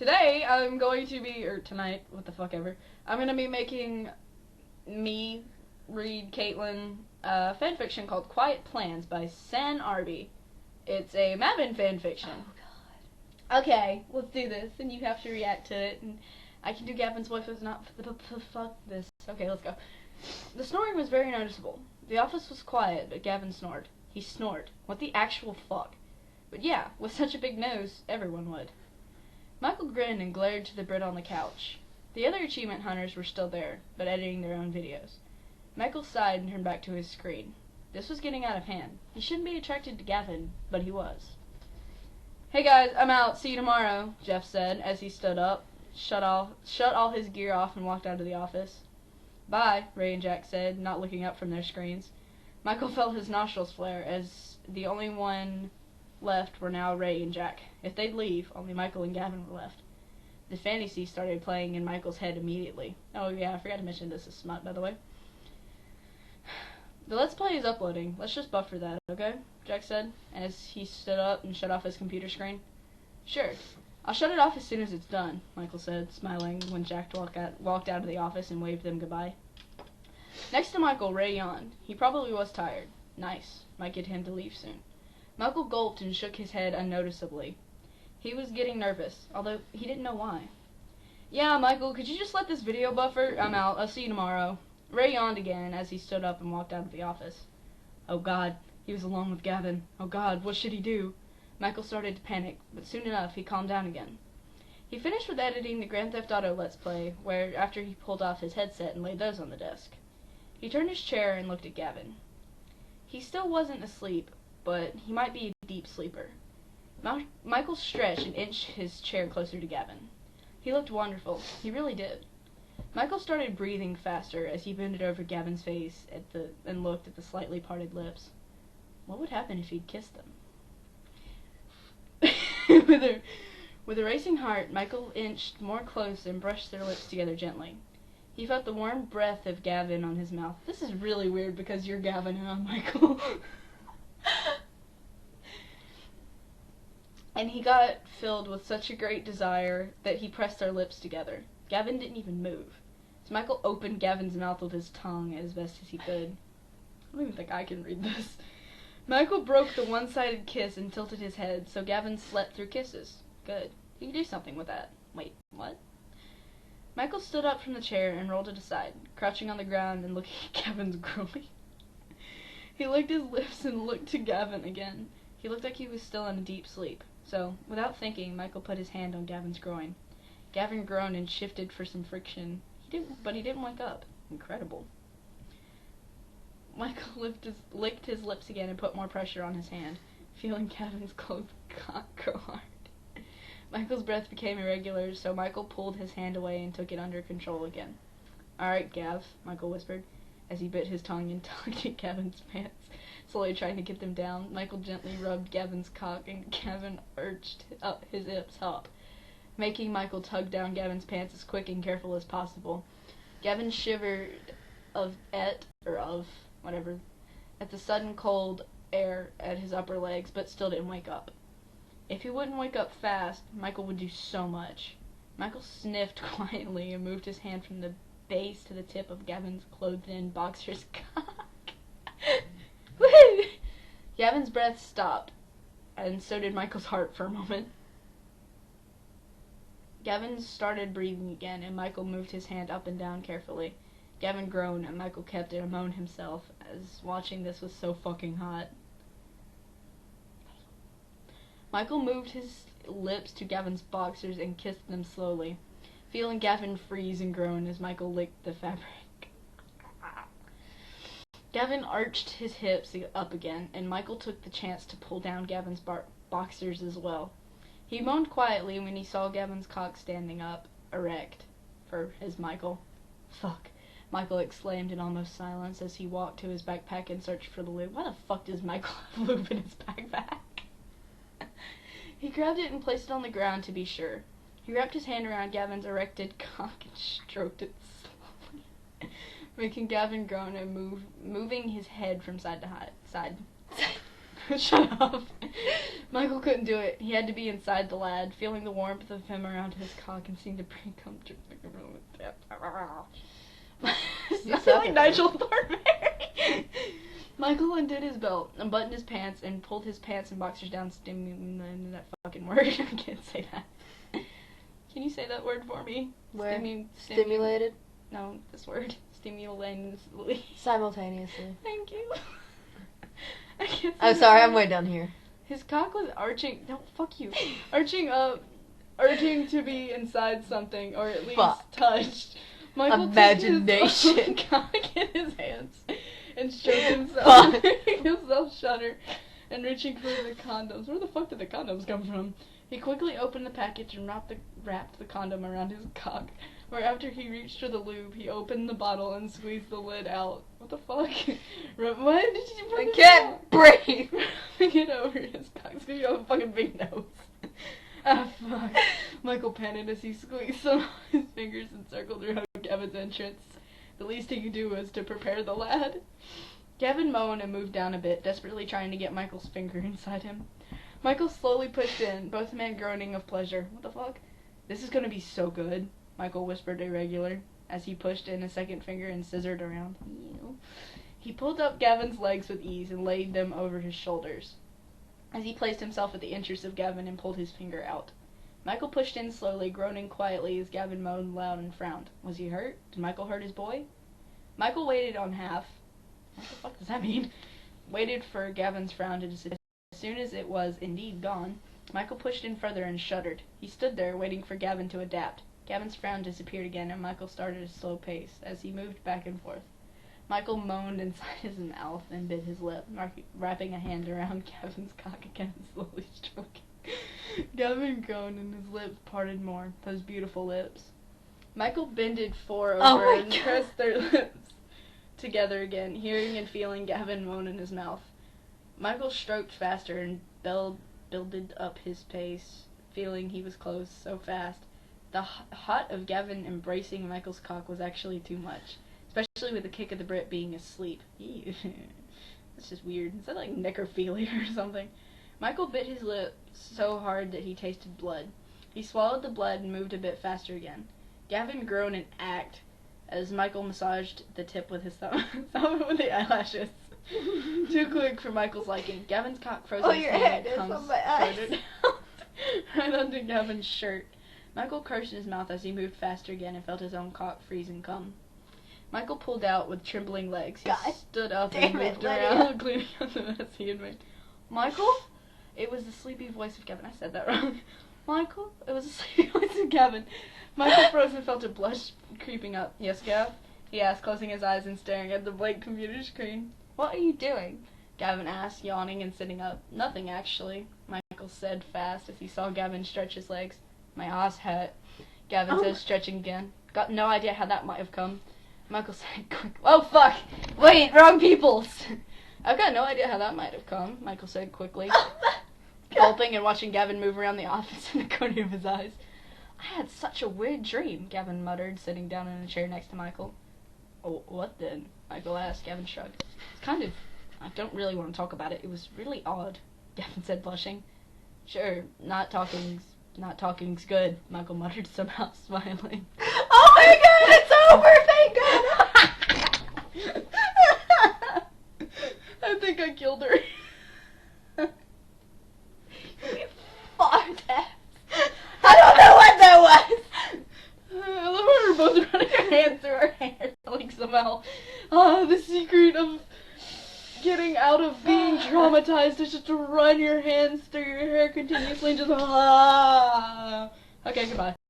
Today, I'm going to be, or tonight, what the fuck ever, I'm going to be making me read Caitlin fanfiction called Quiet Plans by San Arby. It's a Mavin fanfiction. Oh, God. Okay, let's do this, and you have to react to it, and I can do Gavin's voice, but it's not fuck this. Okay, let's go. The snoring was very noticeable. The office was quiet, but Gavin snored. He snored. What the actual fuck? But yeah, with such a big nose, everyone would. Michael grinned and glared to the Brit on the couch. The other achievement hunters were still there, but editing their own videos. Michael sighed and turned back to his screen. This was getting out of hand. He shouldn't be attracted to Gavin, but he was. "Hey guys, I'm out. See you tomorrow," Jeff said as he stood up, shut all his gear off and walked out of the office. "Bye," Ray and Jack said, not looking up from their screens. Michael felt his nostrils flare as the only one left were now Ray and Jack. If they'd leave, only Michael and Gavin were left. The fantasy started playing in Michael's head immediately. Oh yeah, I forgot to mention this is smut, by the way. "The Let's Play is uploading. Let's just buffer that, okay?" Jack said, as he stood up and shut off his computer screen. "Sure. I'll shut it off as soon as it's done," Michael said, smiling when Jack walked out of the office and waved them goodbye. Next to Michael, Ray yawned. He probably was tired. Nice. Might get him to leave soon. Michael gulped and shook his head unnoticeably. He was getting nervous, although he didn't know why. "Yeah, Michael, could you just let this video buffer? I'm out. I'll see you tomorrow." Ray yawned again as he stood up and walked out of the office. Oh God, he was alone with Gavin. Oh God, what should he do? Michael started to panic, but soon enough he calmed down again. He finished with editing the Grand Theft Auto Let's Play, where after he pulled off his headset and laid those on the desk. He turned his chair and looked at Gavin. He still wasn't asleep, but he might be a deep sleeper. Michael stretched and inched his chair closer to Gavin. He looked wonderful. He really did. Michael started breathing faster as he bended over Gavin's face and looked at the slightly parted lips. What would happen if he'd kissed them? With a racing heart, Michael inched more close and brushed their lips together gently. He felt the warm breath of Gavin on his mouth. This is really weird because you're Gavin and I'm Michael. And he got filled with such a great desire that he pressed their lips together. Gavin didn't even move. So Michael opened Gavin's mouth with his tongue as best as he could. I don't even think I can read this. Michael broke the one-sided kiss and tilted his head, so Gavin slept through kisses. Good. You can do something with that. Wait, what? Michael stood up from the chair and rolled it aside, crouching on the ground and looking at Gavin's groin. He licked his lips and looked to Gavin again. He looked like he was still in a deep sleep. So, without thinking, Michael put his hand on Gavin's groin. Gavin groaned and shifted for some friction. But he didn't wake up. Incredible. Michael licked his lips again and put more pressure on his hand, feeling Gavin's clothed cock grow hard. Michael's breath became irregular, so Michael pulled his hand away and took it under control again. "Alright, Gav," Michael whispered, as he bit his tongue and tugged at Gavin's pants, slowly trying to get them down. Michael gently rubbed Gavin's cock, and Gavin arched up his hips up, making Michael tug down Gavin's pants as quick and careful as possible. Gavin shivered at the sudden cold air at his upper legs, but still didn't wake up. If he wouldn't wake up fast, Michael would do so much. Michael sniffed quietly and moved his hand from the base to the tip of Gavin's clothed-in boxer's cock. Woo! Gavin's breath stopped, and so did Michael's heart for a moment. Gavin started breathing again, and Michael moved his hand up and down carefully. Gavin groaned, and Michael kept it a moan himself, as watching this was so fucking hot. Michael moved his lips to Gavin's boxers and kissed them slowly, feeling Gavin freeze and groan as Michael licked the fabric. Gavin arched his hips up again, and Michael took the chance to pull down Gavin's boxers as well. He moaned quietly when he saw Gavin's cock standing up, erect, for his Michael. "Fuck," Michael exclaimed in almost silence as he walked to his backpack and searched for the lube. Why the fuck does Michael have lube in his backpack? He grabbed it and placed it on the ground to be sure. He wrapped his hand around Gavin's erected cock and stroked it slowly, making Gavin groan and moving his head from side to side. Shut up. Michael couldn't do it. He had to be inside the lad, feeling the warmth of him around his cock and seemed to bring comfort. It's like Nigel Thornberry. Michael undid his belt, unbuttoned his pants, and pulled his pants and boxers down. That fucking word. I can't say that. Can you say that word for me? Where? Stimulated? No, this word. Stimulated. Simultaneously. Thank you. I can't say I'm sorry, I'm way down here. His cock was arching. No, fuck you. Arching up, urging to be inside something, or at least touched. Michael Imagination. took his cock in his hands and stroked himself, making himself shudder and reaching for the condoms. Where the fuck did the condoms come from? He quickly opened the package and wrapped the condom around his cock. Where after he reached for the lube, he opened the bottle and squeezed the lid out. What the fuck? Why did you put I can't breathe. Get over his cock. It's gonna be a fucking big nose. Ah, fuck. Michael panicked as he squeezed some of his fingers and circled around Gavin's entrance. The least he could do was to prepare the lad. Gavin moaned and moved down a bit, desperately trying to get Michael's finger inside him. Michael slowly pushed in, both men groaning of pleasure. What the fuck? This is gonna be so good, Michael whispered irregular, as he pushed in a second finger and scissored around. He pulled up Gavin's legs with ease and laid them over his shoulders, as he placed himself at the entrance of Gavin and pulled his finger out. Michael pushed in slowly, groaning quietly as Gavin moaned loud and frowned. Was he hurt? Did Michael hurt his boy? Michael waited on half. What the fuck does that mean? Waited for Gavin's frown to disappear. As soon as it was indeed gone, Michael pushed in further and shuddered. He stood there, waiting for Gavin to adapt. Gavin's frown disappeared again, and Michael started a slow pace as he moved back and forth. Michael moaned inside his mouth and bit his lip, wrapping a hand around Gavin's cock again and slowly stroking. Gavin groaned and his lips parted more, those beautiful lips. Michael bended over and pressed their lips together again, hearing and feeling Gavin moan in his mouth. Michael stroked faster and builded up his pace, feeling he was close so fast. The hot of Gavin embracing Michael's cock was actually too much, especially with the kick of the Brit being asleep. Ew. That's just weird. Is that like necrophilia or something? Michael bit his lip so hard that he tasted blood. He swallowed the blood and moved a bit faster again. Gavin groaned and ached as Michael massaged the tip with his thumb with the eyelashes. Too quick for Michael's liking. Gavin's cock froze his hand and comes floated out right onto Gavin's shirt. Michael cursed in his mouth as he moved faster again and felt his own cock freeze and come. Michael pulled out with trembling legs. He stood up and moved around, cleaning up the mess he had made. Michael? It was the sleepy voice of Gavin. I said that wrong. Michael? It was the sleepy voice of Gavin. Michael froze and felt a blush creeping up. Yes, Gav? He asked, closing his eyes and staring at the blank computer screen. What are you doing? Gavin asked, yawning and sitting up. Nothing, actually, Michael said fast as he saw Gavin stretch his legs. My ass hurt, Gavin said, stretching again. Got no idea how that might have come. Michael said quickly. Oh, fuck! Wait, wrong peoples! I've got no idea how that might have come, Michael said quickly, gulping and watching Gavin move around the office in the corner of his eyes. I had such a weird dream, Gavin muttered, sitting down in a chair next to Michael. Oh, what then? Michael asked. Gavin shrugged. I don't really want to talk about it. It was really odd, Gavin said, blushing. Sure, not talking's good, Michael muttered, somehow smiling. Oh my god, it's over, thank god! I think I killed her. You fart ass. I don't know what that was! I love how we're both running our hands through our hair, like somehow, the secret of getting out of being traumatized is just to run your hands through your hair continuously and just, Okay, goodbye.